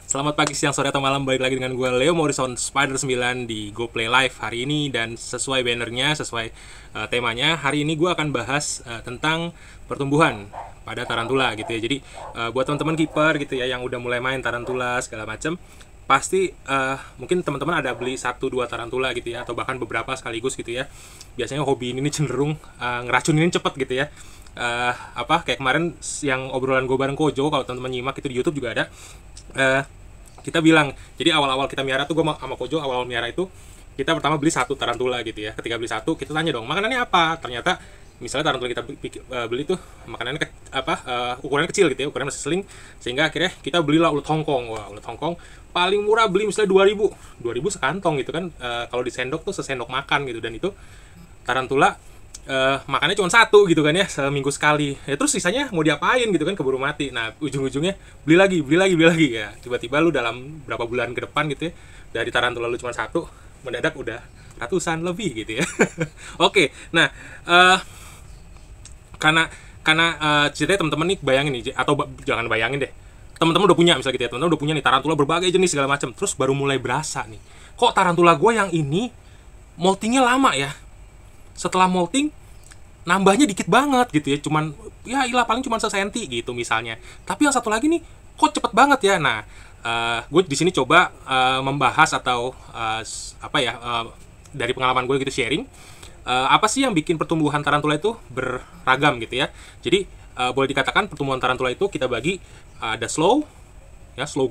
Selamat pagi, siang, sore, atau malam. Balik lagi dengan gue Leo Morrison Spider 9 di Go Play Live hari ini. Dan sesuai bannernya, sesuai temanya, hari ini gue akan bahas tentang pertumbuhan pada tarantula gitu ya. Jadi buat teman-teman keeper gitu ya yang udah mulai main tarantula segala macem, pasti mungkin teman-teman ada beli 1-2 tarantula gitu ya, atau bahkan beberapa sekaligus gitu ya. Biasanya hobi ini cenderung ngeracunin cepet gitu ya. Kayak kemarin yang obrolan gue bareng Kojo, kalau teman-teman nyimak itu di YouTube juga ada. Kita bilang, jadi awal-awal kita miara tuh, gue sama Kojo awal miara itu kita pertama beli 1 tarantula gitu ya. Ketika beli 1, kita tanya dong makanannya apa. Ternyata misalnya tarantula kita beli tuh makanannya ukurannya kecil gitu ya, ukurannya masih seling, sehingga akhirnya kita belilah ulet Hongkong. Wah, ulet Hongkong paling murah beli misalnya 2000 sekantong gitu kan. Kalau di sendok tuh sesendok makan gitu. Dan itu tarantula makannya cuma 1 gitu kan ya, seminggu sekali ya. Terus sisanya mau diapain gitu kan, keburu mati. Nah ujung-ujungnya beli lagi ya. Tiba-tiba lu dalam berapa bulan ke depan gitu ya, dari tarantula lu cuma 1, mendadak udah ratusan lebih gitu ya. Oke, nah karena ceritanya teman-teman nih bayangin nih, atau jangan bayangin deh, teman-teman udah punya misalnya gitu ya, teman-teman udah punya nih tarantula berbagai jenis segala macam, terus baru mulai berasa nih, kok tarantula gue yang ini moltingnya lama ya. Setelah molting nambahnya dikit banget gitu ya, cuman ya ilah paling cuman sesenti gitu misalnya. Tapi yang satu lagi nih kok cepet banget ya. Nah gue di sini coba membahas atau dari pengalaman gue gitu sharing, apa sih yang bikin pertumbuhan tarantula itu beragam gitu ya. Jadi boleh dikatakan pertumbuhan tarantula itu kita bagi, ada slow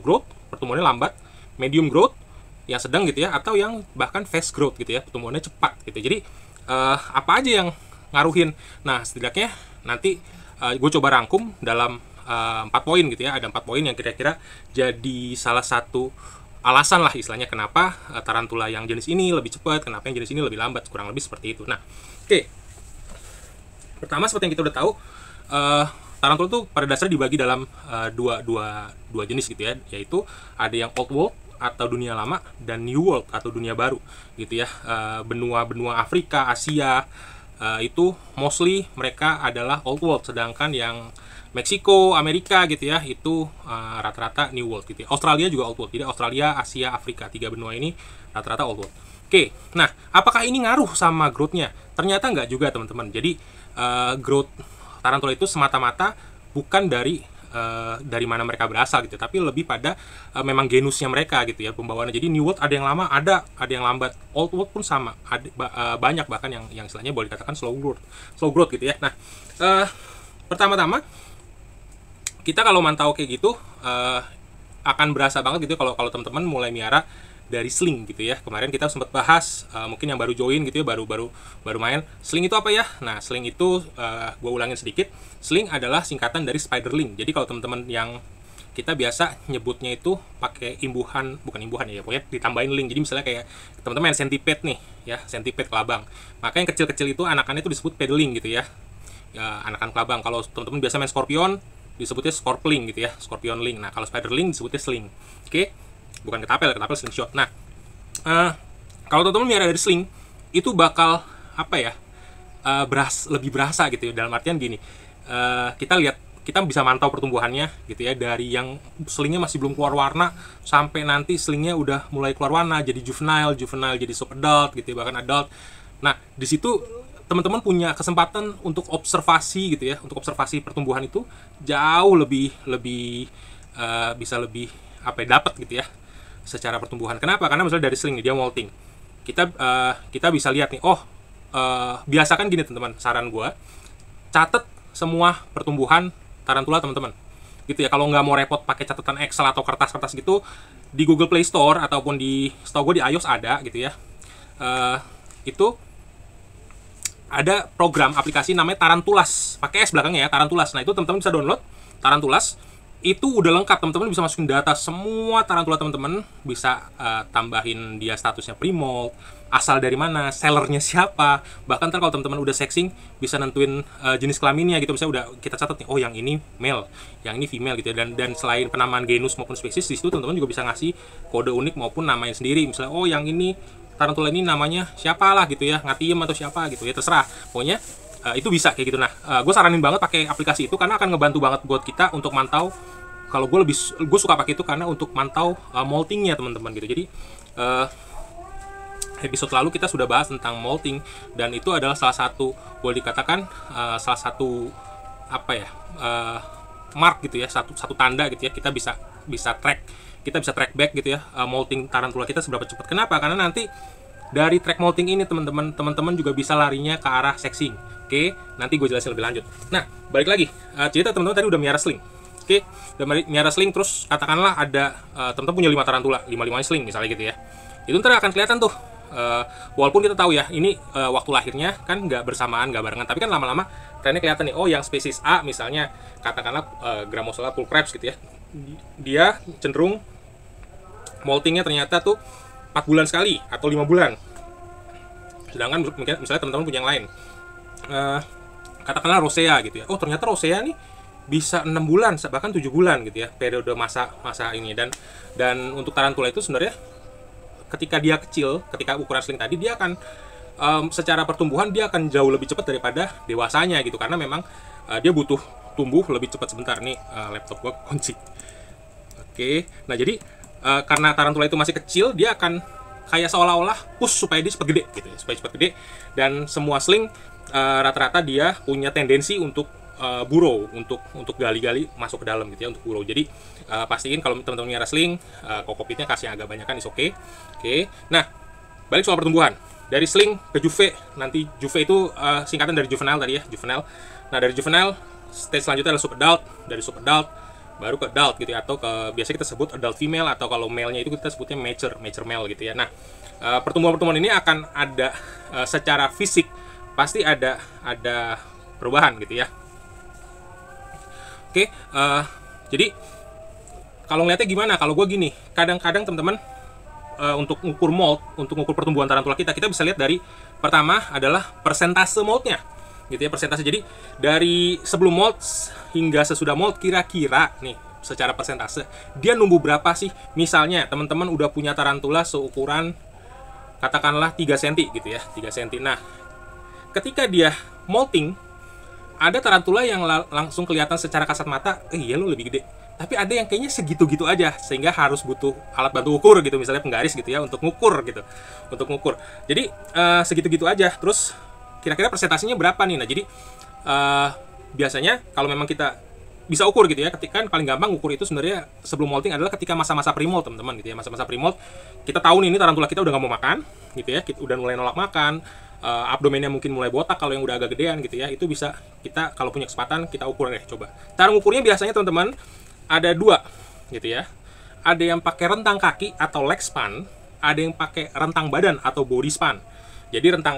growth, pertumbuhannya lambat, medium growth yang sedang gitu ya, atau yang bahkan fast growth gitu ya, pertumbuhannya cepat gitu. Jadi apa aja yang ngaruhin? Nah setidaknya nanti gue coba rangkum dalam 4 poin gitu ya. Ada 4 poin yang kira-kira jadi salah satu alasan lah istilahnya kenapa tarantula yang jenis ini lebih cepat, kenapa yang jenis ini lebih lambat, kurang lebih seperti itu. Nah oke. Pertama, seperti yang kita udah tahu, tarantula tuh pada dasarnya dibagi dalam dua jenis gitu ya, yaitu ada yang old world atau dunia lama, dan New World atau dunia baru gitu ya. Benua Afrika, Asia, itu mostly mereka adalah Old World, sedangkan yang Meksiko, Amerika gitu ya, itu rata-rata New World gitu ya. Australia juga Old World. Jadi Australia, Asia, Afrika, 3 benua ini rata-rata Old World. Oke, nah apakah ini ngaruh sama growth-nya? Ternyata nggak juga teman-teman. Jadi growth tarantula itu semata-mata bukan dari mana mereka berasal gitu, tapi lebih pada memang genusnya mereka gitu ya, pembawaannya. Jadi New World ada yang lama, ada yang lambat. Old World pun sama, ada banyak bahkan yang istilahnya boleh dikatakan slow growth gitu ya. Nah pertama-tama kita kalau mantau kayak gitu akan berasa banget gitu kalau teman-teman mulai miara dari sling gitu ya. Kemarin kita sempat bahas, mungkin yang baru join gitu ya, baru main, sling itu apa ya. Nah sling itu gue ulangin sedikit, sling adalah singkatan dari spiderling. Jadi kalau teman-teman yang kita biasa nyebutnya itu pakai bukan imbuhan ya, pokoknya ditambahin link. Jadi misalnya kayak teman-teman main centipede nih ya, centipede kelabang, maka yang kecil-kecil itu anakannya itu disebut pedaling gitu ya, anakan kelabang. Kalau teman-teman biasa main scorpion disebutnya scorpling gitu ya, scorpion link. Nah kalau spiderling disebutnya sling. Oke, bukan ketapel slingshot. Nah kalau teman-teman miara dari sling itu bakal lebih berasa gitu ya. Dalam artian gini, kita bisa mantau pertumbuhannya gitu ya, dari yang slingnya masih belum keluar warna sampai nanti slingnya udah mulai keluar warna, jadi juvenile jadi sub adult gitu ya, bahkan adult. Nah di situ teman-teman punya kesempatan untuk observasi gitu ya, untuk observasi pertumbuhan itu jauh lebih bisa lebih dapat gitu ya secara pertumbuhan. Kenapa? Karena misalnya dari sling dia molting, kita bisa lihat nih, biasakan gini teman-teman, saran gue catat semua pertumbuhan tarantula teman-teman gitu ya. Kalau nggak mau repot pakai catatan Excel atau kertas-kertas gitu, di Google Play Store ataupun setahu gue di iOS ada gitu ya. Itu ada program aplikasi namanya Tarantulas, pakai S belakangnya ya, Tarantulas. Nah itu teman-teman bisa download Tarantulas. Itu udah lengkap, teman-teman bisa masukin data semua tarantula teman-teman, bisa tambahin dia statusnya pre-molt, asal dari mana, sellernya siapa, bahkan ntar kalau teman-teman udah sexing bisa nentuin jenis kelaminnya gitu. Misalnya udah kita catat nih, oh yang ini male, yang ini female gitu ya. Dan selain penamaan genus maupun spesies, di situ teman-teman juga bisa ngasih kode unik maupun namanya sendiri. Misalnya oh yang ini tarantula ini namanya siapa lah gitu ya, Ngatiem atau siapa gitu ya, terserah pokoknya. Itu bisa kayak gitu. Nah gue saranin banget pakai aplikasi itu karena akan ngebantu banget buat kita untuk mantau kalau gue suka pakai itu karena untuk mantau moltingnya teman-teman gitu. Jadi episode lalu kita sudah bahas tentang molting, dan itu adalah salah satu, boleh dikatakan salah satu apa ya, mark gitu ya, satu tanda gitu ya, kita bisa track back gitu ya, molting tarantula kita seberapa cepat. Kenapa? Karena nanti dari track molting ini teman-teman juga bisa larinya ke arah sexing. Oke, nanti gue jelasin lebih lanjut. Nah, balik lagi, cerita teman-teman tadi udah miara sling. Oke, udah miara sling, terus katakanlah ada teman-teman punya 5 tarantula, 5-5 sling misalnya gitu ya. Itu ntar akan kelihatan tuh, walaupun kita tahu ya ini waktu lahirnya kan nggak bersamaan, nggak barengan, tapi kan lama-lama trennya kelihatan nih. Oh, yang spesies A misalnya katakanlah Grammosola pulcreps gitu ya, dia cenderung moltingnya ternyata tuh 4 bulan sekali atau 5 bulan. Sedangkan misalnya teman-teman punya yang lain, katakanlah rosea gitu ya. Oh, ternyata rosea nih bisa 6 bulan bahkan 7 bulan gitu ya, periode masa ini. Dan untuk tarantula itu sebenarnya ketika dia kecil, ketika ukuran sling tadi, dia akan secara pertumbuhan dia akan jauh lebih cepat daripada dewasanya gitu, karena memang dia butuh tumbuh lebih cepat. Sebentar nih, laptop gua kunci. Oke, nah jadi karena tarantula itu masih kecil, dia akan kayak seolah-olah push supaya dia cepat gede gitu ya, supaya cepat gede. Dan semua sling rata-rata dia punya tendensi untuk burrow, untuk gali-gali masuk ke dalam gitu ya, untuk burrow. Jadi pastiin kalau teman-teman nyara sling, kokopitnya kasih yang agak banyak kan, is oke. Oke, nah balik soal pertumbuhan dari sling ke juve. Nanti juve itu singkatan dari juvenile tadi ya, juvenile. Nah, dari juvenile stage selanjutnya adalah subadult, dari subadult baru ke adult gitu ya, atau ke biasanya kita sebut adult female, atau kalau male-nya itu kita sebutnya mature male gitu ya. Nah, pertumbuhan ini akan ada secara fisik pasti ada perubahan gitu ya. Oke, jadi kalau ngeliatnya gimana? Kalau gue gini, kadang-kadang teman-teman untuk ngukur mold, untuk ngukur pertumbuhan tarantula kita bisa lihat dari pertama adalah persentase moldnya, gitu ya, persentase. Jadi dari sebelum mold hingga sesudah mold, kira-kira nih secara persentase dia numbuh berapa sih? Misalnya teman-teman udah punya tarantula seukuran katakanlah 3 cm gitu ya, 3 cm. Nah, ketika dia molting, ada tarantula yang langsung kelihatan secara kasat mata, iya lo lebih gede. Tapi ada yang kayaknya segitu-gitu aja, sehingga harus butuh alat bantu ukur gitu, misalnya penggaris gitu ya, untuk ngukur gitu. Untuk ngukur. Jadi segitu-gitu aja. Terus kira-kira persentasenya berapa nih? Nah, jadi biasanya kalau memang kita bisa ukur gitu ya, ketika kan paling gampang ukur itu sebenarnya sebelum molting adalah ketika masa-masa premolt, teman-teman gitu ya. Masa-masa premolt, kita tahu nih ini tarantula kita udah nggak mau makan gitu ya, kita udah mulai nolak makan. Abdomennya mungkin mulai botak kalau yang udah agak gedean gitu ya. Itu bisa kita kalau punya kesempatan kita ukur deh, coba. Cara ngukurnya biasanya teman-teman ada 2 gitu ya. Ada yang pakai rentang kaki atau leg span, ada yang pakai rentang badan atau body span. Jadi rentang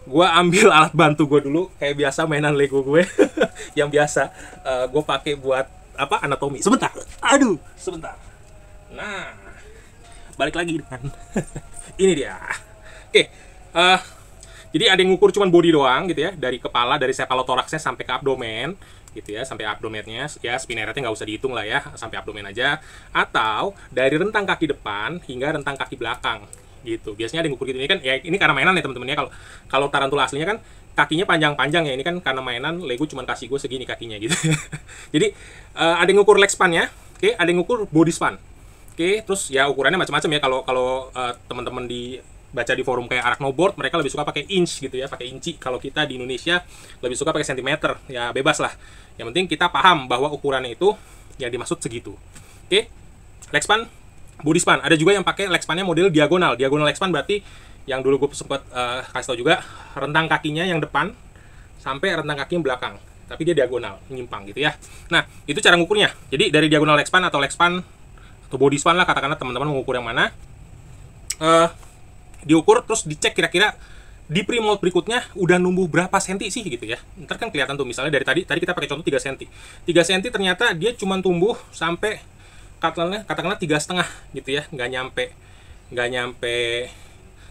gue ambil alat bantu gue dulu kayak biasa mainan Lego gue yang biasa gue pakai buat apa, anatomi. Sebentar, sebentar. Nah, balik lagi dengan ini dia. Oke, jadi ada yang ngukur cuman body doang gitu ya, dari kepala, dari cephalothoraxnya sampai ke abdomen gitu ya, sampai abdomennya ya, spinneretnya nggak usah dihitung lah ya, sampai abdomen aja. Atau dari rentang kaki depan hingga rentang kaki belakang gitu. Biasanya ada yang ngukur gitu. Ini kan ya, ini karena mainan ya teman-teman ya. Kalau tarantula aslinya kan kakinya panjang-panjang ya, ini kan karena mainan Lego cuman kasih gue segini kakinya gitu. Jadi ada yang ngukur leg span-nya, oke, ada yang ngukur body span. Oke, terus ya ukurannya macam-macam ya. Kalau teman-teman baca di forum kayak Arachnoboard, mereka lebih suka pakai inch gitu ya, pakai inci. Kalau kita di Indonesia lebih suka pakai sentimeter, ya bebas lah. Yang penting kita paham bahwa ukurannya itu yang dimaksud segitu. Oke, leg span, body span. Ada juga yang pakai leg span-nya model diagonal. Diagonal leg span berarti yang dulu gue sempat kasih tau juga, rentang kakinya yang depan sampai rentang kaki yang belakang, tapi dia diagonal, menyimpang gitu ya. Nah, itu cara ngukurnya. Jadi dari diagonal leg span atau leg span atau body span lah, katakanlah teman-teman mengukur yang mana, diukur terus dicek kira-kira di premolt berikutnya udah numbuh berapa senti sih gitu ya. Ntar kan kelihatan tuh, misalnya dari tadi kita pakai contoh 3 cm. 3 cm ternyata dia cuma tumbuh sampai katakanlah 3,5 gitu ya, nggak nyampe,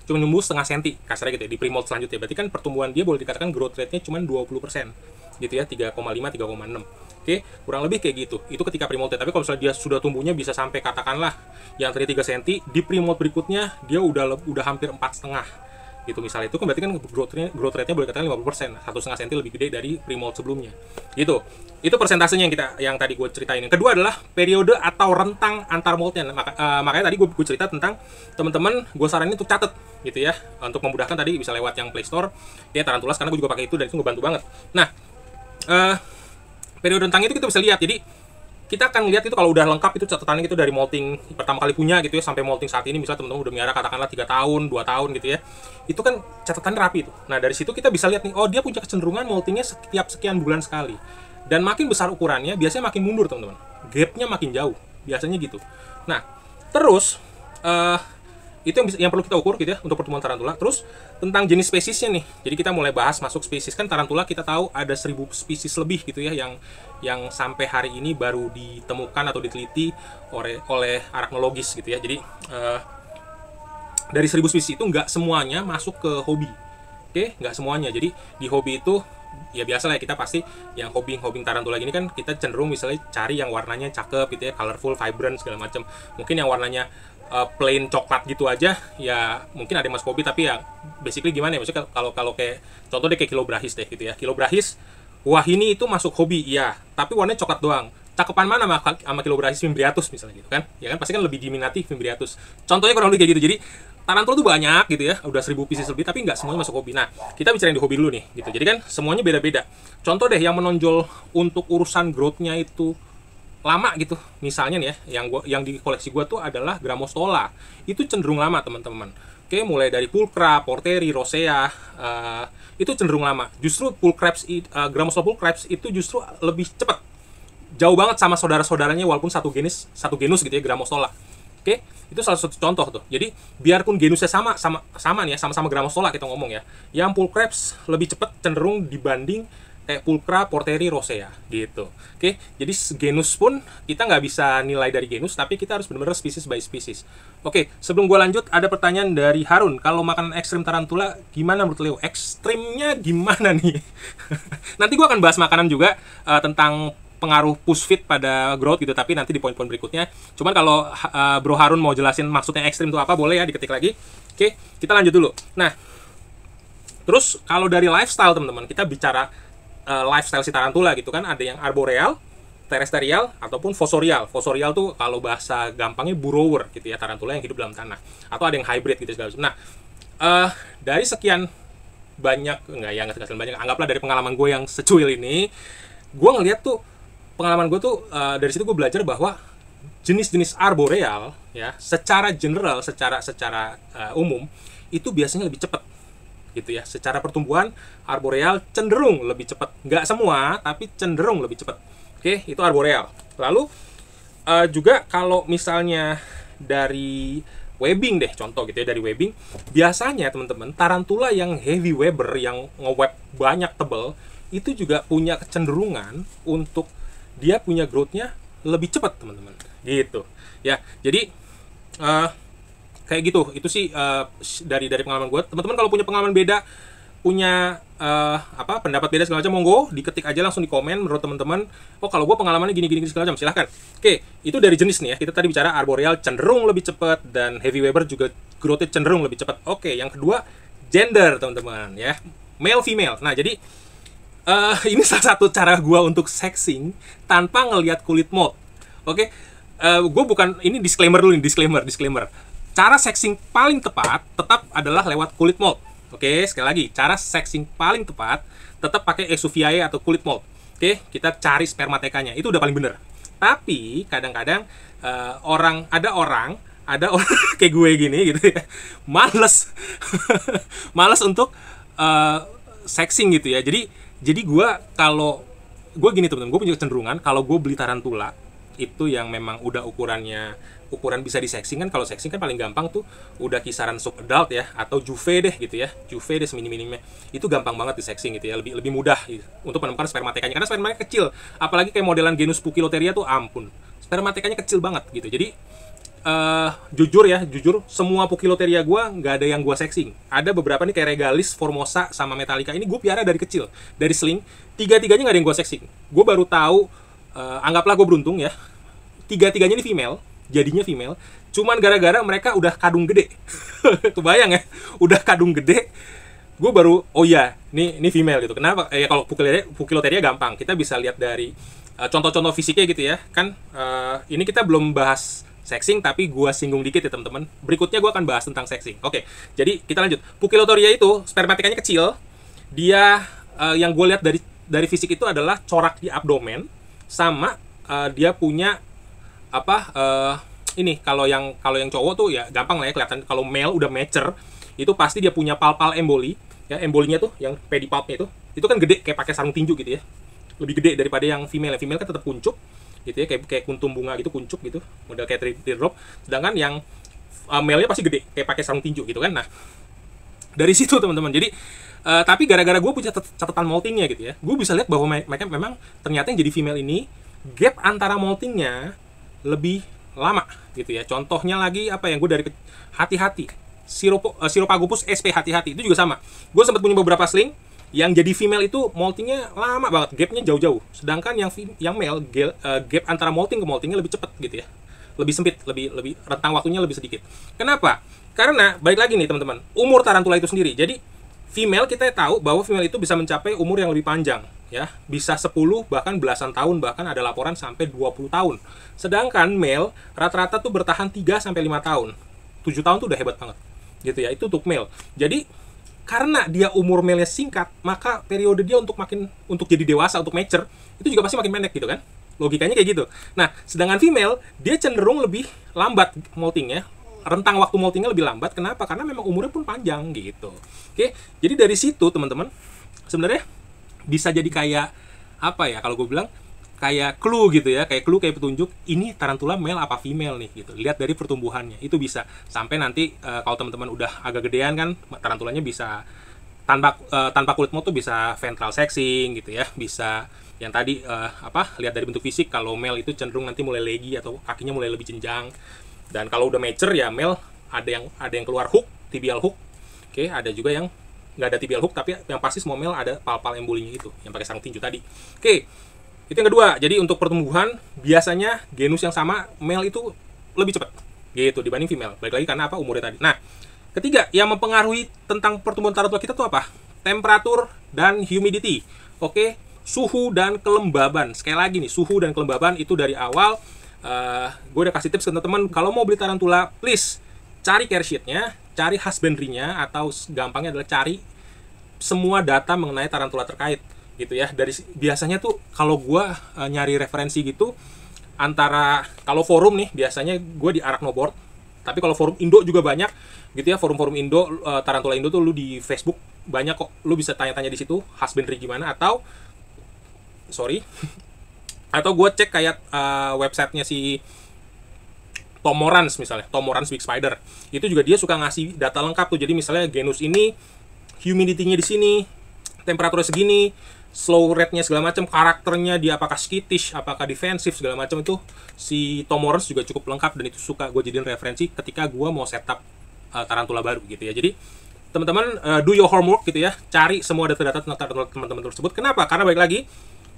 cuma numbuh setengah senti kasarnya gitu ya, di premolt selanjutnya. Berarti kan pertumbuhan dia boleh dikatakan growth rate-nya cuma 20% gitu ya, 3,5, 3,6. Oke, kurang lebih kayak gitu. Itu ketika premolt. Tapi kalau misalnya dia sudah tumbuhnya bisa sampai katakanlah yang tadi 3 cm, di premolt berikutnya dia udah hampir 4,5 gitu misalnya, itu kan berarti kan growth rate-nya boleh katakan 50%, 1,5 cm lebih gede dari pre-molt sebelumnya gitu. Itu persentasenya yang tadi gue ceritain. Yang kedua adalah periode atau rentang antar moldnya. Makanya tadi gue cerita tentang teman-teman, gue saranin untuk catet gitu ya, untuk memudahkan. Tadi bisa lewat yang Play Store ya, Tarantulas, karena gue juga pakai itu dan itu ngebantu banget. Nah, periode rentang itu kita bisa lihat. Jadi kita akan lihat itu kalau udah lengkap itu catatannya itu dari molting pertama kali punya gitu ya sampai molting saat ini, misalnya teman-teman udah melihara katakanlah 3 tahun, 2 tahun gitu ya. Itu kan catatannya rapi itu. Nah, dari situ kita bisa lihat nih, oh dia punya kecenderungan moltingnya setiap sekian bulan sekali. Dan makin besar ukurannya, biasanya makin mundur, teman-teman. Gapnya makin jauh, biasanya gitu. Nah, terus itu yang perlu kita ukur gitu ya untuk pertumbuhan tarantula. Terus tentang jenis spesiesnya nih. Jadi kita mulai bahas masuk spesies. Kan tarantula kita tahu ada 1000 spesies lebih gitu ya yang sampai hari ini baru ditemukan atau diteliti oleh arachnologis gitu ya. Jadi dari 1000 spesies itu nggak semuanya masuk ke hobi. Oke, nggak semuanya. Jadi di hobi itu ya biasa lah ya, kita pasti yang hobi tarantula gini kan kita cenderung misalnya cari yang warnanya cakep gitu ya, colorful, vibrant segala macam. Mungkin yang warnanya plain coklat gitu aja ya mungkin ada yang masuk hobi, tapi ya basically gimana ya, maksudnya kalau kayak contoh deh kayak Chilobrachys deh gitu ya. Chilobrachys, wah ini itu masuk hobi ya, tapi warnanya coklat doang. Cakepan mana sama Chilobrachys fimbriatus misalnya gitu kan, ya kan pasti kan lebih diminati fimbriatus. Contohnya kurang lebih kayak gitu. Jadi tarantula tuh banyak gitu ya, udah 1000 pieces lebih, tapi nggak semuanya masuk hobi. Nah, kita bicarain di hobi dulu nih gitu. Jadi kan semuanya beda-beda. Contoh deh yang menonjol untuk urusan growth-nya itu lama gitu, misalnya nih ya, yang di koleksi gue tuh adalah Grammostola. Itu cenderung lama teman-teman. Oke, mulai dari Pulchra, Porteri, Rosea, itu cenderung lama. Justru Grammostola Pulchra itu justru lebih cepat, jauh banget sama saudara-saudaranya walaupun satu genus gitu ya, Grammostola. Oke, itu salah satu contoh tuh. Jadi biarpun genusnya sama nih ya, sama-sama Grammostola kita ngomong ya, yang Pulchra lebih cepat cenderung dibanding kayak Pulchra, Porteri, Rosea gitu. Oke, jadi genus pun kita nggak bisa nilai dari genus, tapi kita harus benar-benar species by species. Oke, sebelum gue lanjut, ada pertanyaan dari Harun. Kalau makanan ekstrim tarantula, gimana menurut Leo? Ekstrimnya gimana nih? Nanti gue akan bahas makanan juga tentang pengaruh push fit pada growth gitu, tapi nanti di poin-poin berikutnya. Cuman kalau Bro Harun mau jelasin maksudnya ekstrim itu apa, boleh ya diketik lagi. Oke, kita lanjut dulu. Nah, terus kalau dari lifestyle teman-teman, kita bicara lifestyle si tarantula gitu kan, ada yang arboreal, terrestrial, ataupun fossorial. Fossorial tuh kalau bahasa gampangnya burrower gitu ya, tarantula yang hidup dalam tanah. Atau ada yang hybrid gitu segala macam. Nah, dari sekian banyak, nggak sekian banyak, anggaplah dari pengalaman gue yang secuil ini, gue ngeliat tuh, pengalaman gue tuh, dari situ gue belajar bahwa jenis-jenis arboreal ya, secara general, secara umum, itu biasanya lebih cepat gitu ya. Secara pertumbuhan arboreal cenderung lebih cepat, nggak semua tapi cenderung lebih cepat. Oke, itu arboreal. Lalu juga kalau misalnya dari webbing deh, contoh gitu ya, dari webbing biasanya teman-teman tarantula yang heavy webber, yang nge-web banyak tebel, itu juga punya kecenderungan untuk dia punya growth-nya lebih cepat teman-teman gitu ya. Jadi kayak gitu. Itu sih dari pengalaman gue. Teman-teman kalau punya pengalaman beda, punya pendapat beda segala macam, monggo diketik aja langsung di komen menurut teman-teman. Oh, kalau gue pengalamannya gini segala macam, silahkan. Oke, itu dari jenis nih ya. Kita tadi bicara arboreal cenderung lebih cepat dan heavy weber juga growth-nya cenderung lebih cepat. Oke, yang kedua gender teman-teman ya, male female. Nah, jadi ini salah satu cara gue untuk sexing tanpa ngelihat kulit mold. Oke, gue bukan, ini disclaimer dulu nih, disclaimer. Cara sexing paling tepat tetap adalah lewat kulit mold. Oke, sekali lagi, cara sexing paling tepat tetap pakai exuviae atau kulit mold. Oke, kita cari spermatekanya, itu udah paling bener. Tapi kadang-kadang ada orang kayak gue gini gitu ya, males untuk sexing gitu ya. Jadi gue gini teman-teman, gue punya kecenderungan kalau gue beli tarantula itu yang memang udah ukuran bisa disexing kan. Kalau sexing kan paling gampang tuh udah kisaran sub adult ya, atau juve deh gitu ya, juve deh seminim-minimnya, itu gampang banget disexing gitu ya, lebih mudah gitu, untuk menemukan spermatekanya, karena spermatekanya kecil. Apalagi kayak modelan genus Puccilotheria tuh ampun, spermatekanya kecil banget gitu. Jadi jujur semua Puccilotheria gue nggak ada yang gue sexing. Ada beberapa nih kayak Regalis, Formosa, sama Metallica, ini gue piara dari kecil, dari sling, tiga-tiganya nggak ada yang gue sexing. Gue baru tahu, anggaplah gue beruntung ya, tiga-tiganya ini female, jadinya female, cuman gara-gara mereka udah kadung gede. Kebayang ya, udah kadung gede, gue baru, oh iya, ini female gitu. Kenapa? Kalau Poecilotheria gampang, kita bisa lihat dari contoh-contoh fisiknya gitu ya. Kan ini kita belum bahas sexing, tapi gue singgung dikit ya teman-teman. Berikutnya gue akan bahas tentang sexing. Oke, jadi kita lanjut. Poecilotheria itu spermatikanya kecil. Dia yang gue lihat dari fisik itu adalah corak di abdomen, sama dia punya apa? Ini kalau yang cowok tuh ya gampang lah ya kelihatan. Kalau male udah mature, itu pasti dia punya palpal emboli. Ya, embolinya tuh yang pedipalpnya itu kan gede kayak pakai sarung tinju gitu ya. Lebih gede daripada yang female. Yang female kan tetap kuncup gitu ya, kayak kuntum bunga gitu, kuncup gitu, model kayak teardrop. Sedangkan yang male-nya pasti gede kayak pakai sarung tinju gitu kan. Nah, dari situ teman-teman. Jadi tapi gara-gara gue punya catatan moltingnya gitu ya, gue bisa lihat bahwa mereka memang ternyata yang jadi female ini gap antara moltingnya lebih lama gitu ya. Contohnya lagi apa yang gue dari hati-hati Siropagopus sp, hati-hati itu juga sama. Gue sempat punya beberapa sling yang jadi female itu moltingnya lama banget, gapnya jauh-jauh. Sedangkan yang male gap antara molting ke moltingnya lebih cepat gitu ya, lebih sempit, lebih rentang waktunya lebih sedikit. Kenapa? Karena balik lagi nih teman-teman, umur tarantula itu sendiri. Jadi female, kita tahu bahwa female itu bisa mencapai umur yang lebih panjang ya, bisa 10 bahkan belasan tahun, bahkan ada laporan sampai 20 tahun. Sedangkan male rata-rata tuh bertahan 3 sampai 5 tahun. 7 tahun tuh udah hebat banget gitu ya, itu untuk male. Jadi karena dia umur male-nya singkat, maka periode dia untuk jadi dewasa, untuk mature itu juga pasti makin pendek gitu kan, logikanya kayak gitu. Nah, sedangkan female dia cenderung lebih lambat moltingnya, rentang waktu moltingnya lebih lambat. Kenapa? Karena memang umurnya pun panjang gitu. Oke, jadi dari situ teman-teman sebenarnya bisa jadi kayak apa ya, kalau gue bilang kayak clue gitu ya, kayak petunjuk ini tarantula male apa female nih gitu. Lihat dari pertumbuhannya itu bisa sampai nanti kalau teman-teman udah agak gedean kan, tarantulanya bisa tanpa kulit mau tuh bisa ventral sexing gitu ya, bisa yang tadi lihat dari bentuk fisik. Kalau male itu cenderung nanti mulai legi atau kakinya mulai lebih jenjang. Dan kalau udah mature ya male ada yang keluar hook, tibial hook. Oke, ada juga yang nggak ada tibial hook, tapi yang pasti semua male ada palpal embolinya itu yang pakai sarung tinju tadi. Oke, itu yang kedua. Jadi untuk pertumbuhan biasanya genus yang sama male itu lebih cepat gitu dibanding female. Balik lagi karena apa, umurnya tadi. Nah, ketiga yang mempengaruhi tentang pertumbuhan tarantula kita tuh apa? Temperatur dan humidity. Oke, suhu dan kelembaban. Sekali lagi nih, suhu dan kelembaban itu dari awal gue udah kasih tips ke teman-teman, kalau mau beli tarantula please cari care sheet-nya, cari husbandry-nya, atau gampangnya adalah cari semua data mengenai tarantula terkait gitu ya. Dari biasanya tuh kalau gue nyari referensi gitu, antara kalau forum nih biasanya gue di Arachnoboard, tapi kalau forum Indo juga banyak gitu ya, forum-forum Indo, tarantula Indo tuh lu di Facebook banyak kok, lu bisa tanya-tanya di situ husbandry gimana, atau gue cek kayak websitenya si Tom Morans misalnya, Tom Morans Big Spider. Itu juga dia suka ngasih data lengkap tuh. Jadi misalnya genus ini humidity-nya di sini, temperaturnya segini, slow rate-nya segala macam, karakternya dia apakah skittish, apakah defensif segala macam, itu si Tom Morans juga cukup lengkap, dan itu suka gue jadiin referensi ketika gue mau setup tarantula baru gitu ya. Jadi teman-teman do your homework gitu ya, cari semua data-data tentang tarantula teman-teman tersebut. Kenapa? Karena balik lagi,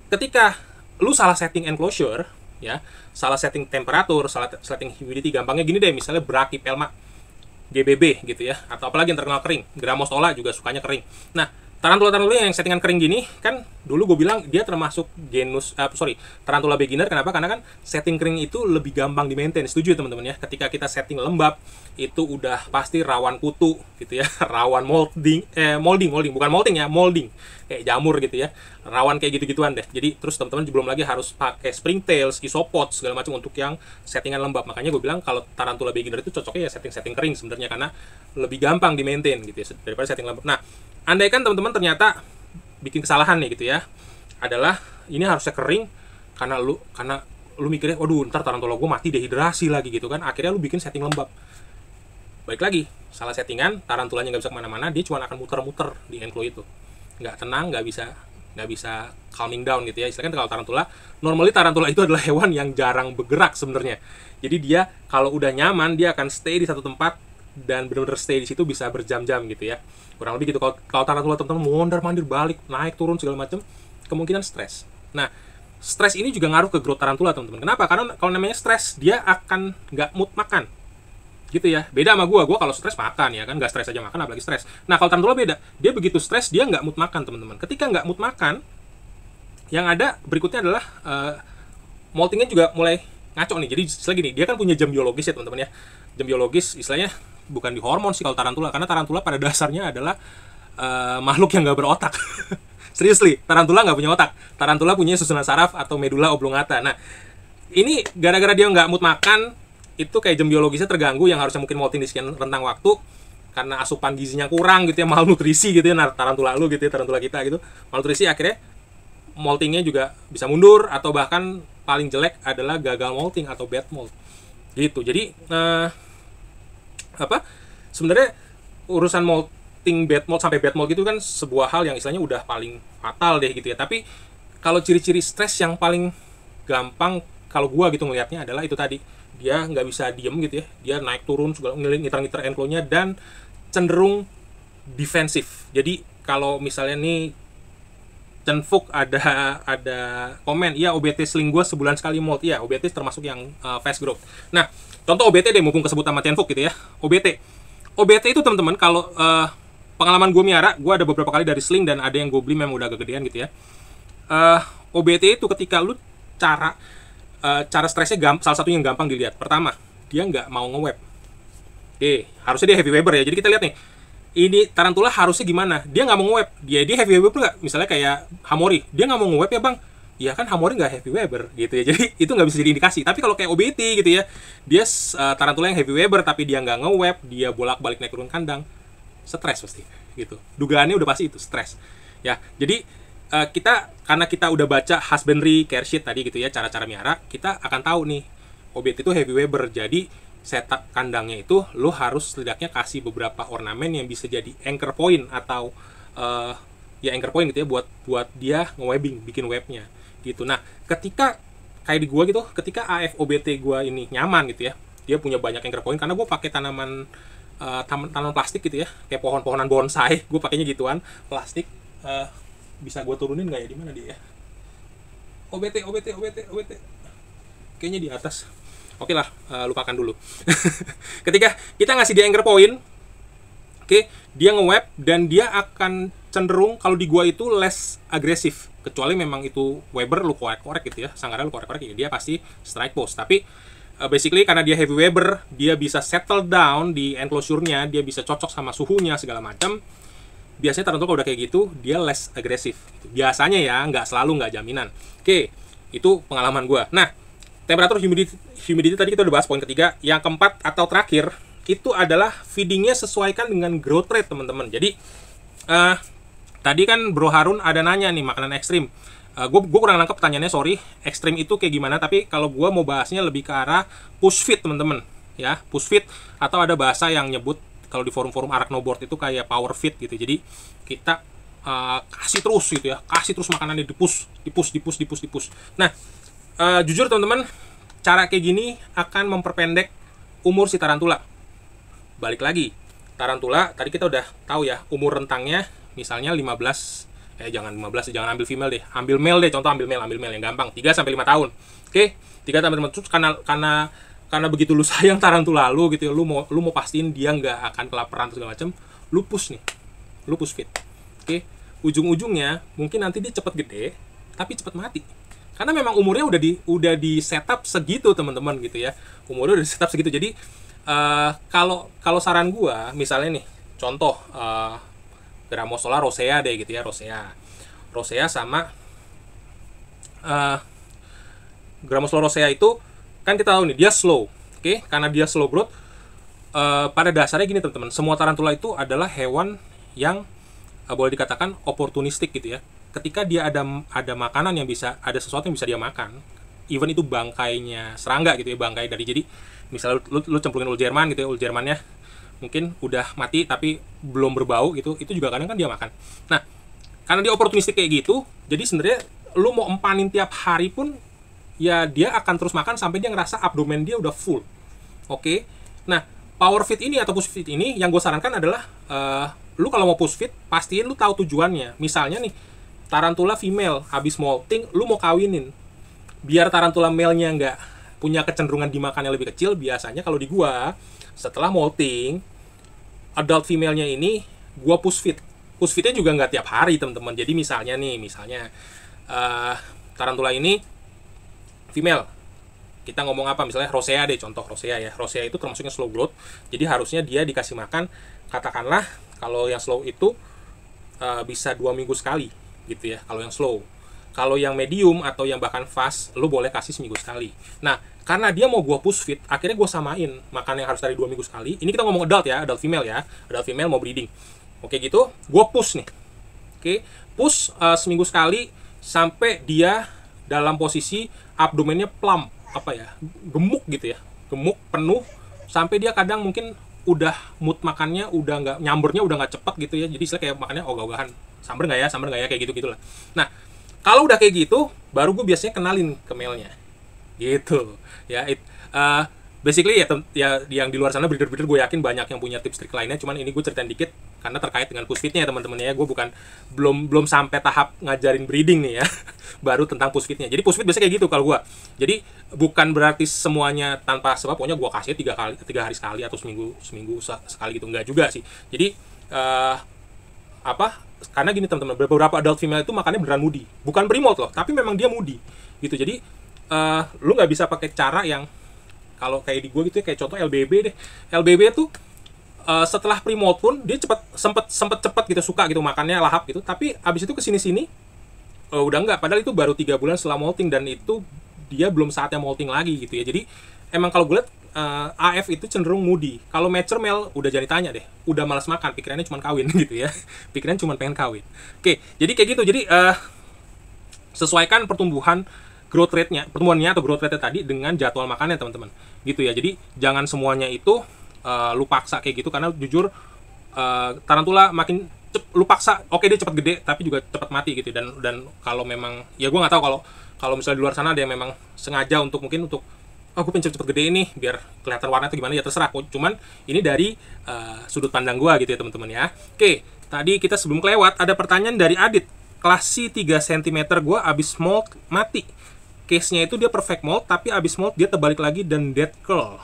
ketika lu salah setting enclosure ya, salah setting temperatur, salah setting humidity, gampangnya gini deh, misalnya Brachypelma GBB gitu ya, atau apalagi yang terkenal kering, Grammostola juga sukanya kering. Nah, tarantula yang settingan kering gini kan, dulu gue bilang dia termasuk genus tarantula beginner. Kenapa? Karena kan setting kering itu lebih gampang di maintain. Setuju ya teman-teman ya? Ketika kita setting lembab itu udah pasti rawan kutu gitu ya, rawan molding, bukan molting ya, molding kayak jamur gitu ya, rawan kayak gitu-gituan deh. Jadi terus teman-teman belum lagi harus pakai springtails, isopods segala macam untuk yang settingan lembab. Makanya gue bilang kalau tarantula beginner itu cocoknya ya setting kering sebenarnya, karena lebih gampang di maintain gitu ya daripada setting lembab. Nah, andaikan teman-teman ternyata bikin kesalahan nih gitu ya, adalah ini harusnya kering karena lu mikirnya, waduh ntar tarantula gue mati dehidrasi lagi gitu kan, akhirnya lu bikin setting lembab. Baik lagi, salah settingan, tarantulanya nggak bisa kemana-mana, dia cuma akan muter-muter di enclosure itu, nggak tenang, nggak bisa calming down gitu ya. Istilahnya kalau tarantula itu adalah hewan yang jarang bergerak sebenarnya. Jadi dia kalau udah nyaman dia akan stay di satu tempat dan benar-benar stay di situ bisa berjam-jam gitu ya. Kurang lebih gitu. Kalau tarantula teman-teman mondar-mandir balik, naik turun segala macam, kemungkinan stres. Nah, stres ini juga ngaruh ke growth tarantula teman-teman. Kenapa? Karena kalau namanya stres, dia akan nggak mood makan. gitu ya. Beda sama gua kalau stres makan ya kan, nggak stres aja makan, apalagi stres. Nah kalau tarantula beda, dia begitu stres dia nggak mood makan teman-teman. Ketika nggak mood makan, yang ada berikutnya adalah moltingnya juga mulai ngaco nih. Jadi istilah gini, dia kan punya jam biologis ya teman-teman ya. Jam biologis istilahnya bukan di hormon sih kalau tarantula, karena tarantula pada dasarnya adalah makhluk yang nggak berotak. Seriously, tarantula nggak punya otak. Tarantula punya susunan saraf atau medula oblongata. Nah, ini gara-gara dia nggak mood makan, itu kayak jam biologisnya terganggu yang harusnya mungkin molting di sekian rentang waktu karena asupan gizinya kurang gitu ya, malnutrisi gitu ya. Nah, tarantula lu gitu ya, tarantula kita gitu malnutrisi, akhirnya moltingnya juga bisa mundur, atau bahkan paling jelek adalah gagal molting atau bad molt gitu. Jadi sebenarnya urusan molting bad molt sampai bad molt gitu kan sebuah hal yang istilahnya udah paling fatal deh gitu ya. Tapi kalau ciri-ciri stres yang paling gampang kalau gua gitu ngelihatnya adalah itu tadi, dia nggak bisa diem gitu ya, dia naik turun segala ngiter-ngiter enklonya dan cenderung defensif. Jadi kalau misalnya nih Cenfuk ada komen, ya OBT sling gue sebulan sekali molt. Ya OBT termasuk yang fast growth. Nah contoh OBT deh, mumpung kesebut sama Cenfuk gitu ya. OBT itu teman-teman, kalau pengalaman gue miara, gue ada beberapa kali dari sling dan ada yang gue beli memang udah agak gedean gitu ya. OBT itu ketika lu cara stresnya salah satunya yang gampang dilihat. Pertama, dia nggak mau nge-web. Oke, harusnya dia heavy webber ya. Jadi kita lihat nih, ini tarantula harusnya gimana? Dia nggak mau nge-web. Dia heavy webber nggak? Misalnya kayak Hamori, dia nggak mau nge-web ya bang. Ya kan Hamori nggak heavy webber gitu ya. Jadi itu nggak bisa jadi indikasi. Tapi kalau kayak OBT gitu ya, dia tarantula yang heavy webber tapi dia nggak nge-web, dia bolak-balik naik turun kandang, stres pasti gitu. Dugaannya udah pasti itu stres. Ya, jadi karena kita udah baca husbandry care sheet tadi gitu ya, cara-cara miara, kita akan tahu nih OBT itu heavy webber. Jadi setup kandangnya itu lo harus setidaknya kasih beberapa ornamen yang bisa jadi anchor point atau ya anchor point gitu ya, buat dia nge-webbing, bikin webnya gitu. Nah ketika kayak di gua gitu, ketika AF OBT gua ini nyaman gitu ya, dia punya banyak anchor point karena gua pakai tanaman plastik gitu ya, kayak pohon-pohonan bonsai, gua pakainya gituan plastik. Bisa gue turunin nggak ya, di mana dia ya? OBT kayaknya di atas. Oke lah, lupakan dulu. Ketika kita ngasih dia anchor point, oke, dia nge-web dan dia akan cenderung, kalau di gua itu less agresif, kecuali memang itu Weber lu korek-korek gitu ya, Sanggara lu korek-korek ya, dia pasti strike pose. Tapi basically karena dia heavy Weber, dia bisa settle down di enclosure-nya, dia bisa cocok sama suhunya segala macam. Biasanya tarantula kalau udah kayak gitu, dia less agresif. Biasanya ya, nggak selalu, nggak jaminan. Oke, itu pengalaman gue. Nah, temperatur humidity tadi kita udah bahas poin ketiga. Yang keempat atau terakhir, itu adalah feedingnya sesuaikan dengan growth rate, teman-teman. Jadi, tadi kan Bro Harun ada nanya nih, makanan ekstrim. Gue kurang nangkep pertanyaannya, sorry. Ekstrim itu kayak gimana, tapi kalau gue mau bahasnya lebih ke arah push feed, teman-teman. Ya, push feed, atau ada bahasa yang nyebut, kalau di forum-forum Arachnoboard itu kayak power feed gitu. Jadi kita kasih terus gitu ya, kasih terus makanannya, dipus. Nah, jujur teman-teman, cara kayak gini akan memperpendek umur si tarantula. Balik lagi, tarantula tadi kita udah tahu ya, umur rentangnya misalnya 15, jangan ambil female deh, ambil male deh, contoh ambil male yang gampang, 3 sampai 5 tahun. Oke, 3 sampai 5 tahun, karena begitu lu sayang tarantula lu gitu ya, lu mau pastiin dia nggak akan kelaparan segala macam, lu push feed. Oke, ujung-ujungnya mungkin nanti dia cepet gede tapi cepet mati karena memang umurnya udah di setup segitu, teman-teman gitu ya, umurnya udah di setup segitu. Jadi kalau saran gua misalnya nih contoh Grammostola rosea deh gitu ya, rosea sama Grammostola rosea itu kan kita tahu nih dia slow. Oke, karena dia slow growth, pada dasarnya gini teman-teman, semua tarantula itu adalah hewan yang boleh dikatakan opportunistik gitu ya. Ketika dia ada makanan yang bisa, ada sesuatu yang bisa dia makan, even itu bangkainya serangga gitu ya, bangkai dari, jadi misalnya lu cemplungin ul Jerman gitu ya, ul Jermannya mungkin udah mati tapi belum berbau gitu, itu juga kadang kan dia makan. Nah, karena dia opportunistik kayak gitu, jadi sebenarnya lu mau empanin tiap hari pun ya dia akan terus makan sampai dia ngerasa abdomen dia udah full. Oke. Nah, power feed ini atau push feed ini yang gue sarankan adalah lu kalau mau push feed, pastiin lu tahu tujuannya. Misalnya nih, tarantula female habis molting, lu mau kawinin. Biar tarantula male-nya punya kecenderungan dimakan yang lebih kecil, biasanya kalau di gua setelah molting, adult female-nya ini gua push feed. Push feed-nya juga nggak tiap hari, teman-teman. Jadi misalnya tarantula ini female, kita ngomong apa, misalnya rosea deh, contoh rosea ya. Rosea itu termasuknya slow growth, jadi harusnya dia dikasih makan, katakanlah kalau yang slow itu bisa 2 minggu sekali gitu ya, kalau yang slow. Kalau yang medium atau yang bahkan fast, lo boleh kasih seminggu sekali. Nah, karena dia mau gua push feed, akhirnya gua samain makan yang harus dari 2 minggu sekali. Ini kita ngomong adult ya, adult female ya, adult female mau breeding. Oke gitu, gua push nih. Oke, push seminggu sekali sampai dia dalam posisi abdomennya plump, apa ya, gemuk gitu ya, gemuk penuh, sampai dia kadang mungkin udah mood makannya udah nggak, nyambernya udah nggak cepet gitu ya, jadi kayak makannya ogah-ogahan, samber nggak ya, kayak gitu gitulah. Nah, kalau udah kayak gitu, baru gue biasanya kenalin ke male-nya gitu ya. Basically ya yang di luar sana breeder-breeder gue yakin banyak yang punya tips trik lainnya, cuman ini gue ceritain dikit karena terkait dengan push feednya ya teman-teman ya. Gue belum sampai tahap ngajarin breeding nih ya baru tentang push feednya. Jadi push feed biasanya kayak gitu kalau gue. Jadi bukan berarti semuanya tanpa sebab, pokoknya gue kasih 3 hari sekali atau seminggu sekali gitu, enggak juga sih. Jadi karena gini teman-teman, beberapa adult female itu makannya beneran moody, bukan pre-molt loh, tapi memang dia moody gitu. Jadi lu nggak bisa pakai cara yang kalau kayak di gue gitu ya, kayak contoh LBB deh. LBB tuh setelah pre-molt pun dia sempet cepet gitu, suka gitu makannya lahap gitu, tapi abis itu kesini-sini udah enggak, padahal itu baru 3 bulan setelah molting dan itu dia belum saatnya molting lagi gitu ya. Jadi emang kalau gue liat AF itu cenderung moody. Kalau mature male udah jadi tanya deh, udah malas makan, pikirannya cuma kawin gitu ya, pikirannya cuma pengen kawin. Oke, jadi kayak gitu. Jadi sesuaikan pertumbuhannya atau growth rate-nya tadi dengan jadwal makannya teman-teman gitu ya. Jadi jangan semuanya itu lu paksa kayak gitu, karena jujur tarantula makin lu paksa, oke dia cepat gede tapi juga cepat mati gitu. Dan kalau memang ya gue nggak tahu kalau misalnya di luar sana ada yang memang sengaja untuk mungkin untuk gue pengen cepet gede ini biar kelihatan warna atau gimana, ya terserah. Cuman ini dari sudut pandang gue gitu ya teman-teman ya. Oke, tadi kita sebelum kelewat ada pertanyaan dari Adit. Klasi 3 cm gue abis molt mati. Case-nya itu dia perfect molt, tapi abis molt dia terbalik lagi dan dead curl.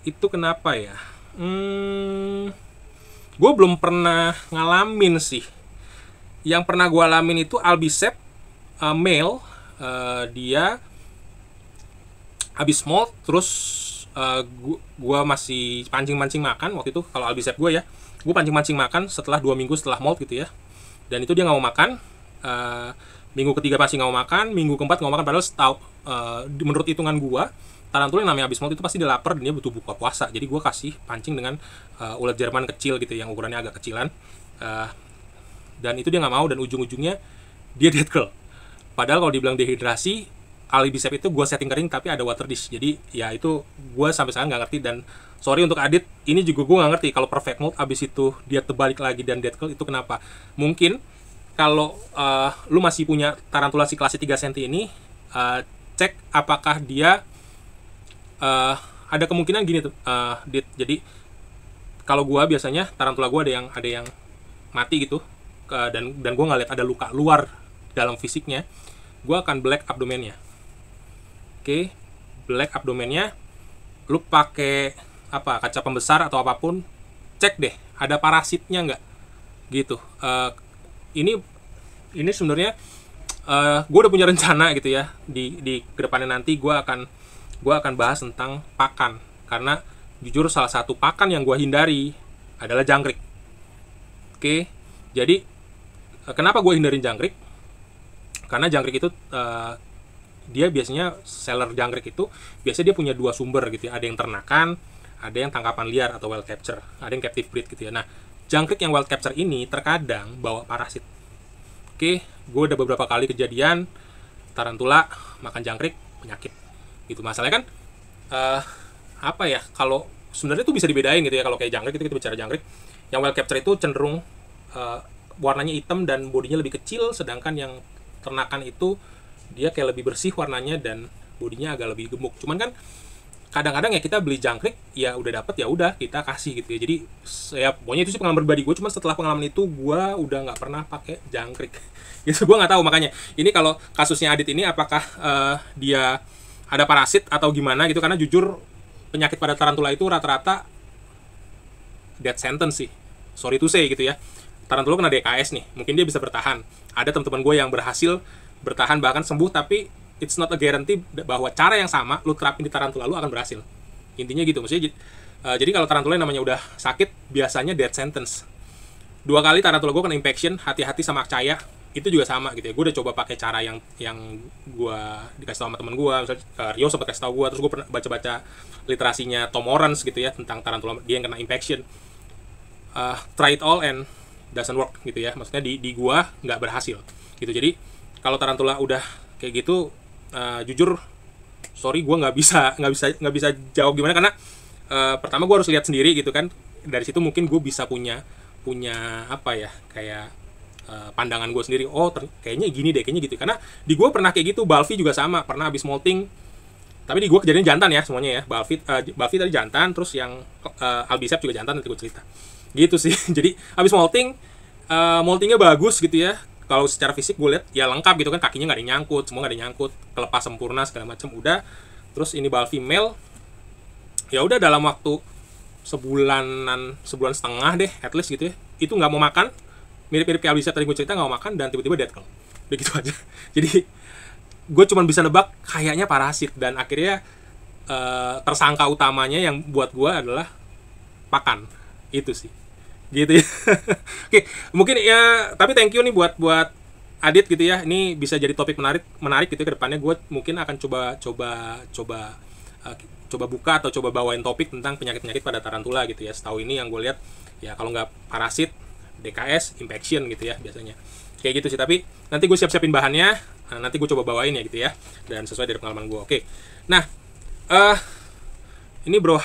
Itu kenapa ya? Gue belum pernah ngalamin sih. Yang pernah gue alamin itu albicep male, dia habis molt, terus gue masih pancing-pancing makan waktu itu. Kalau albicep gue ya, gue pancing-pancing makan setelah 2 minggu setelah molt gitu ya, dan itu dia nggak mau makan. Minggu ketiga masih nggak mau makan, minggu keempat nggak mau makan, padahal menurut hitungan gue tarantula yang namanya habis molt itu pasti dia lapar dan dia butuh buka puasa. Jadi gue kasih pancing dengan ulat Jerman kecil gitu yang ukurannya agak kecilan, dan itu dia nggak mau, dan ujung-ujungnya dia dead curl. Padahal kalau dibilang dehidrasi, albicep itu gue setting kering tapi ada water dish. Jadi ya itu gue sampai sekarang nggak ngerti, dan sorry untuk Adit, ini juga gue nggak ngerti kalau perfect molt abis itu dia terbalik lagi dan dead curl itu kenapa. Mungkin kalau lu masih punya tarantula si klasi 3 cm ini, cek apakah dia ada kemungkinan gini tuh, Dit. Jadi kalau gue biasanya tarantula gue ada yang mati gitu, dan gue nggak lihat ada luka luar dalam fisiknya, gue akan black abdomennya. Oke, black abdomennya, lu pakai kaca pembesar atau apapun, cek deh ada parasitnya nggak gitu. Ini sebenarnya gue udah punya rencana gitu ya, di kedepannya nanti gue akan bahas tentang pakan, karena jujur salah satu pakan yang gue hindari adalah jangkrik. Oke, jadi kenapa gue hindarin jangkrik? Karena jangkrik itu dia biasanya seller jangkrik itu biasanya dia punya 2 sumber gitu ya. Ada yang ternakan, ada yang tangkapan liar atau wild capture, ada yang captive breed gitu ya. Nah, jangkrik yang wild capture ini terkadang bawa parasit. Oke, gue udah beberapa kali kejadian tarantula makan jangkrik penyakit gitu. Masalahnya kan kalau sebenarnya itu bisa dibedain gitu ya. Kalau kayak jangkrik itu kita bicara jangkrik yang wild capture itu cenderung warnanya hitam dan bodinya lebih kecil, sedangkan yang ternakan itu dia kayak lebih bersih warnanya dan bodinya agak lebih gemuk. Cuman kan kadang-kadang ya kita beli jangkrik ya udah dapet, ya udah kita kasih gitu ya. Jadi ya pokoknya itu sih pengalaman pribadi gue. Cuman setelah pengalaman itu gue udah nggak pernah pakai jangkrik gitu. Gue nggak tahu, makanya ini kalau kasusnya Adit ini apakah dia ada parasit atau gimana gitu, karena jujur penyakit pada tarantula itu rata-rata death sentence sih, sorry to say gitu ya. Tarantula kena DKS nih, mungkin dia bisa bertahan. Ada teman-teman gue yang berhasil bertahan bahkan sembuh, tapi it's not a guarantee bahwa cara yang sama lu terapin di tarantula lu akan berhasil. Intinya gitu, maksudnya jadi kalau tarantula yang namanya udah sakit biasanya death sentence. 2 kali tarantula gue kena infection, hati-hati sama Akcaya itu juga sama gitu ya. Gue udah coba pakai cara yang gue dikasih tau sama temen gue, misalnya Rio sempat kasih tau gue, terus gue pernah baca-baca literasinya Tom Orange gitu ya tentang tarantula dia yang kena infection. Try it all and doesn't work gitu ya, maksudnya di gue nggak berhasil gitu. Jadi kalau tarantula udah kayak gitu, jujur sorry gue nggak bisa jawab gimana, karena pertama gue harus lihat sendiri gitu kan. Dari situ mungkin gue bisa punya apa ya, kayak pandangan gue sendiri. Oh kayaknya gini deh, kayaknya gitu. Karena di gue pernah kayak gitu. Balfi juga sama, pernah habis molting, tapi di gue kejadian jantan ya semuanya ya. Balfi tadi jantan, terus yang Albicep juga jantan, nanti gue cerita gitu sih. Jadi habis molting, moltingnya bagus gitu ya. Kalau secara fisik gue lihat ya lengkap gitu kan, kakinya nggak ada yang nyangkut, semua nggak ada yang nyangkut, kelepas sempurna segala macam udah. Terus ini Balfi male, ya udah dalam waktu sebulan setengah deh at least gitu ya, itu nggak mau makan, mirip-mirip kayak Albicep tadi gue cerita, nggak mau makan dan tiba-tiba dead call, udah gitu aja. Jadi gue cuma bisa nebak kayaknya parasit, dan akhirnya tersangka utamanya yang buat gue adalah pakan itu sih gitu ya. Oke, mungkin ya, tapi thank you nih buat Adit gitu ya. Ini bisa jadi topik menarik gitu ke depannya. Gue mungkin akan coba buka atau coba bawain topik tentang penyakit-penyakit pada tarantula gitu ya. Setahu ini yang gue lihat ya, kalau nggak parasit, DKS, infection gitu ya biasanya. Kayak gitu sih, tapi nanti gue siap-siapin bahannya, nanti gue coba bawain ya gitu ya, dan sesuai dari pengalaman gue. Oke. Nah, ini bro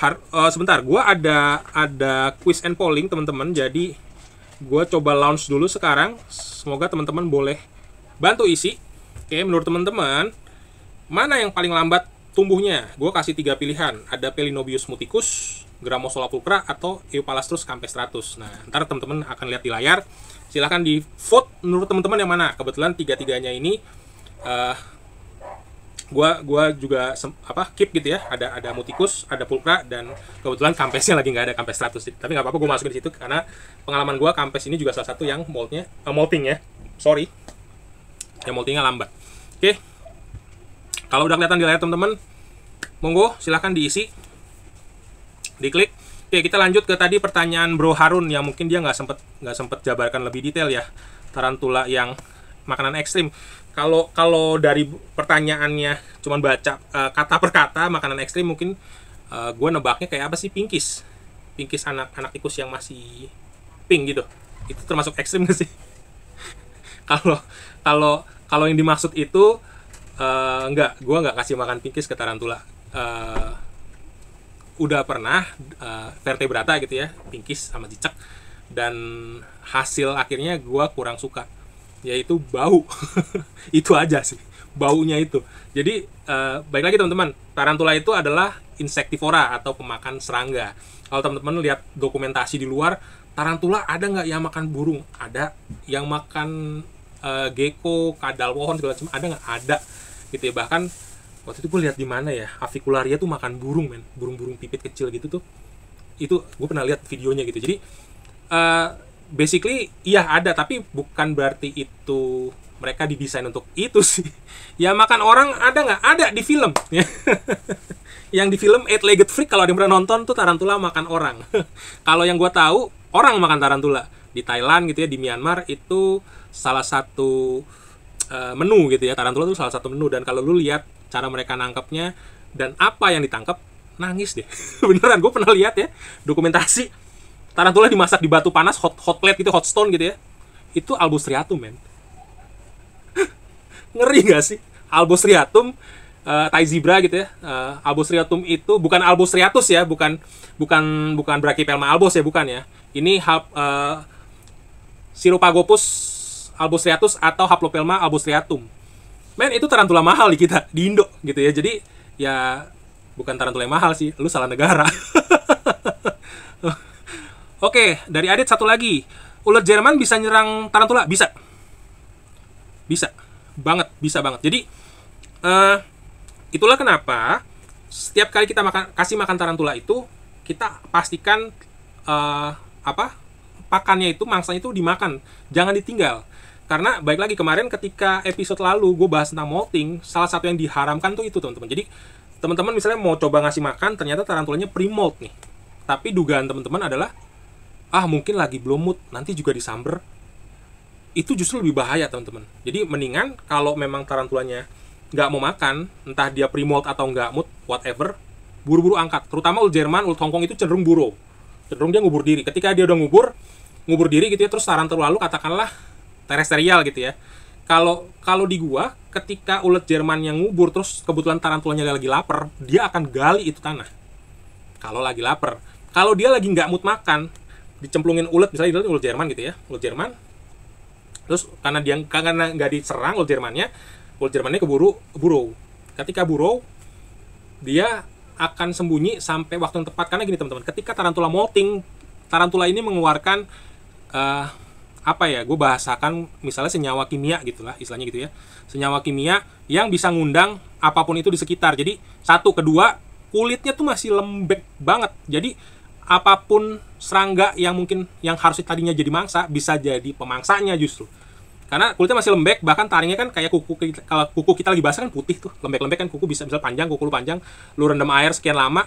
sebentar, gue ada quiz and polling teman-teman. Jadi gue coba launch dulu sekarang. Semoga teman-teman boleh bantu isi. Oke, menurut teman-teman mana yang paling lambat tumbuhnya? Gue kasih 3 pilihan. Ada Pelinobius muticus, Grammosola pulchra, atau Eupalastrus campestраtus. Nah, ntar teman-teman akan lihat di layar. Silahkan di vote menurut teman-teman yang mana. Kebetulan 3-3-nya ini gua juga keep gitu ya. Ada muticus, ada pulchra, dan kebetulan campesnya lagi nggak ada, campestраtus. Tapi nggak apa-apa, gue masukin di situ karena pengalaman gue campes ini juga salah satu yang molting ya. Sorry, yang moltingnya lambat. Oke. Kalau udah kelihatan di layar teman-teman, monggo silahkan diisi, diklik. Oke, kita lanjut ke tadi pertanyaan Bro Harun yang mungkin dia nggak sempet jabarkan lebih detail ya, tarantula yang makanan ekstrim. Kalau dari pertanyaannya cuman baca kata per kata makanan ekstrim, mungkin gue nebaknya kayak apa sih, pinkies anak tikus yang masih pink gitu. Itu termasuk ekstrim nggak sih? Kalau yang dimaksud itu enggak, gue nggak kasih makan pinkies ke tarantula. Udah pernah vertebrata gitu ya, pinkies sama cicak, dan hasil akhirnya gue kurang suka, yaitu bau. Itu aja sih, baunya itu. Jadi baik lagi teman-teman, tarantula itu adalah insektivora atau pemakan serangga. Kalau teman-teman lihat dokumentasi di luar, tarantula ada nggak yang makan burung? Ada. Yang makan gecko, kadal pohon segala macam, ada nggak? Ada gitu ya. Bahkan waktu itu gue lihat di mana ya, Avicularia tuh makan burung, men, burung-burung pipit kecil gitu tuh. Itu gue pernah lihat videonya gitu. Jadi basically iya ada, tapi bukan berarti itu mereka didesain untuk itu sih. Ya makan orang ada nggak? Ada di film. Yang di film Eight-Legged Freak, kalau ada yang pernah nonton tuh, tarantula makan orang. Kalau yang gue tahu, orang makan tarantula. Di Thailand gitu ya, di Myanmar itu salah satu menu gitu ya. Tarantula itu salah satu menu, dan kalau lu lihat cara mereka nangkepnya dan apa yang ditangkap, nangis deh. Beneran, gue pernah lihat ya dokumentasi tarantula dimasak di batu panas, hot plate gitu, hot stone gitu ya. Itu Albostriatum, men. Ngeri gak sih? Albostriatum, Thai zebra gitu ya. Albostriatum itu bukan Albostriatus ya, bukan Brachypelma albos ya, bukan ya. Ini Siropagopus albostriatus atau Haplopelma albostriatum. Men, itu tarantula mahal di kita, di Indo gitu ya. Jadi ya bukan tarantula yang mahal sih, lu salah negara. Oke, dari Adit satu lagi. Ulet Jerman bisa nyerang tarantula? Bisa. Bisa banget. Jadi Itulah kenapa setiap kali kita kasih makan tarantula itu, kita pastikan pakannya itu, mangsanya itu dimakan, jangan ditinggal. Karena baik lagi kemarin ketika episode lalu gue bahas tentang molting, salah satu yang diharamkan tuh itu teman-teman. Jadi teman-teman misalnya mau coba ngasih makan, ternyata tarantulanya pre-molt nih. Tapi dugaan teman-teman adalah mungkin lagi belum mood, nanti juga disamber. Itu justru lebih bahaya teman-teman. Jadi mendingan kalau memang tarantulanya nggak mau makan, entah dia pre-molt atau nggak mood, whatever, buru-buru angkat. Terutama ulet Jerman, ulet Hongkong itu cenderung burrow, cenderung dia ngubur diri. Ketika dia udah ngubur diri gitu ya, terus tarantula lalu katakanlah terestrial gitu ya. Kalau di gua, ketika ulet Jerman yang ngubur terus kebetulan tarantulanya lagi lapar, dia akan gali itu tanah. Kalau lagi lapar. Kalau dia lagi nggak mood makan, dicemplungin ulet, misalnya ulet Jerman gitu ya, ulet Jerman. Terus karena nggak diserang ulet Jermannya keburu burrow. Ketika burrow, dia akan sembunyi sampai waktu yang tepat. Karena gini teman-teman, ketika tarantula molting, tarantula ini mengeluarkan gue bahasakan misalnya senyawa kimia gitulah istilahnya gitu ya, senyawa kimia yang bisa ngundang apapun itu di sekitar. Jadi kedua, kulitnya tuh masih lembek banget. Jadi apapun serangga yang harusnya tadinya jadi mangsa bisa jadi pemangsanya justru. Karena kulitnya masih lembek, bahkan taringnya kan kayak kalau kuku kita lagi basah kan putih tuh, lembek-lembek kan kuku bisa panjang, kuku lu panjang, lu rendam air sekian lama,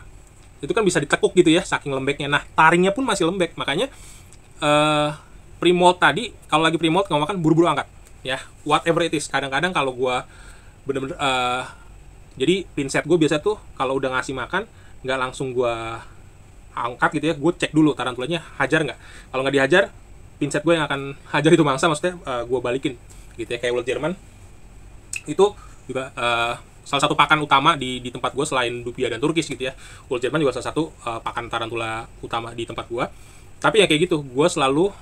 itu kan bisa ditekuk gitu ya, saking lembeknya. Nah, taringnya pun masih lembek, makanya pre-molt tadi, kalau lagi pre-molt nggak makan, buru-buru angkat, ya, whatever it is. Kadang-kadang kalau gue bener-bener, jadi pinset gue biasa tuh, kalau udah ngasih makan, nggak langsung gue angkat gitu ya, gue cek dulu tarantulanya hajar nggak. Kalau nggak dihajar, pinset gue yang akan hajar itu mangsa, maksudnya gue balikin gitu ya. Kayak ulet Jerman itu juga salah satu pakan utama di tempat gue selain dubia dan turkis gitu ya. Ulet Jerman juga salah satu pakan tarantula utama di tempat gue. Tapi ya kayak gitu, gue selalu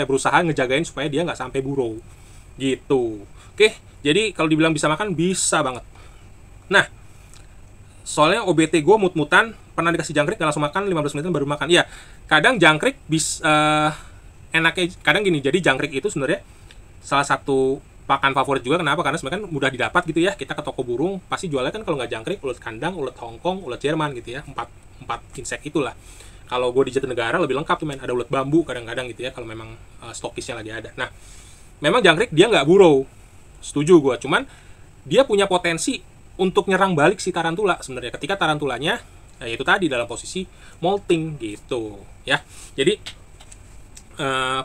berusaha ngejagain supaya dia nggak sampai burrow gitu. Oke, jadi kalau dibilang bisa makan, bisa banget. Nah, soalnya OBT gue mut-mutan, pernah dikasih jangkrik gak langsung makan, 15 menit baru makan. Iya, kadang jangkrik enaknya kadang gini. Jadi jangkrik itu sebenarnya salah satu pakan favorit juga. Kenapa? Karena sebenarnya kan mudah didapat gitu ya. Kita ke toko burung pasti jualnya kan kalau nggak jangkrik, ulet kandang, ulet Hongkong, ulet Jerman gitu ya. Empat insek itulah. Kalau gue di Jatinegara lebih lengkap tuh, ada ulet bambu kadang-kadang gitu ya, kalau memang stokisnya lagi ada. Nah, memang jangkrik dia nggak burrow, setuju gue. Cuman dia punya potensi untuk nyerang balik si tarantula sebenarnya ketika tarantulanya yaitu tadi dalam posisi molting gitu ya. Jadi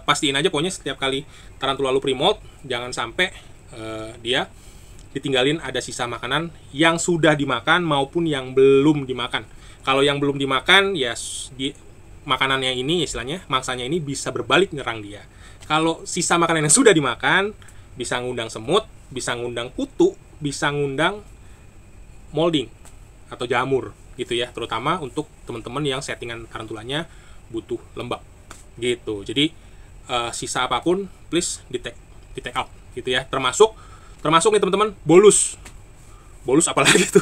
pastiin aja pokoknya setiap kali tarantula lu pre-molt, jangan sampai dia ditinggalin ada sisa makanan yang sudah dimakan maupun yang belum dimakan. Kalau yang belum dimakan, ya makanannya ini, istilahnya mangsanya ini bisa berbalik nyerang dia. Kalau sisa makanan yang sudah dimakan, bisa ngundang semut, bisa ngundang kutu, bisa ngundang molding atau jamur gitu ya. Terutama untuk teman-teman yang settingan tarantulanya butuh lembab gitu. Jadi sisa apapun, please di take out gitu ya. Termasuk nih teman-teman, bolus apalagi itu.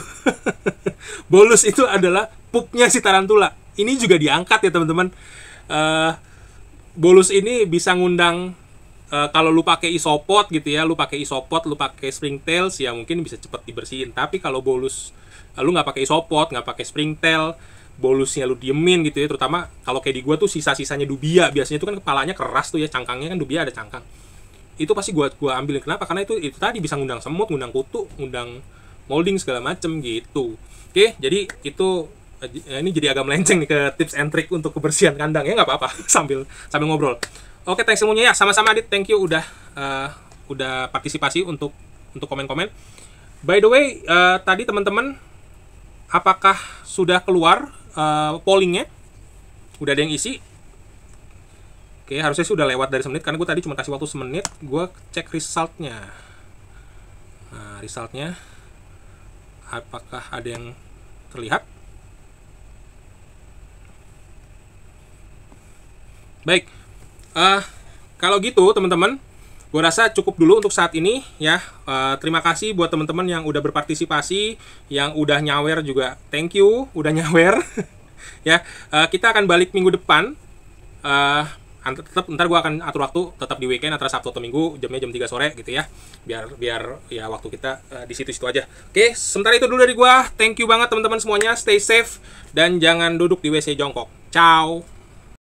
Bolus itu adalah pupnya si tarantula. Ini juga diangkat ya teman-teman. Bolus ini bisa ngundang kalau lu pakai isopod gitu ya, lu pakai springtails ya mungkin bisa cepet dibersihin. Tapi kalau bolus lu nggak pakai isopod, nggak pakai springtail, bolusnya lu diemin gitu ya. Terutama kalau kayak di gua tuh sisa-sisanya dubia, biasanya itu kan kepalanya keras tuh ya, cangkangnya kan dubia ada cangkang. Itu pasti gua ambilin. Kenapa? Karena itu tadi bisa ngundang semut, ngundang kutu, ngundang molding segala macem gitu. Oke, jadi itu ini jadi agak melenceng nih ke tips and trick untuk kebersihan kandang ya, nggak apa-apa sambil ngobrol. Oke, thanks semuanya ya, sama-sama Adit, thank you udah partisipasi untuk komen-komen. By the way, tadi teman-teman apakah sudah keluar pollingnya? Udah ada yang isi? Oke, harusnya sudah lewat dari semenit karena gue tadi cuma kasih waktu semenit, gue cek resultnya. Nah, resultnya apakah ada yang terlihat? Baik, kalau gitu teman-teman, gue rasa cukup dulu untuk saat ini ya. Terima kasih buat teman-teman yang udah berpartisipasi, yang udah nyawer juga, thank you udah nyawer. Ya, kita akan balik minggu depan. tetap ntar gue akan atur waktu tetap di weekend antara Sabtu atau Minggu, jamnya jam 3 sore gitu ya, biar ya waktu kita di situ-situ aja. Oke, sementara itu dulu dari gue. Thank you banget teman-teman semuanya, stay safe dan jangan duduk di WC jongkok. Ciao.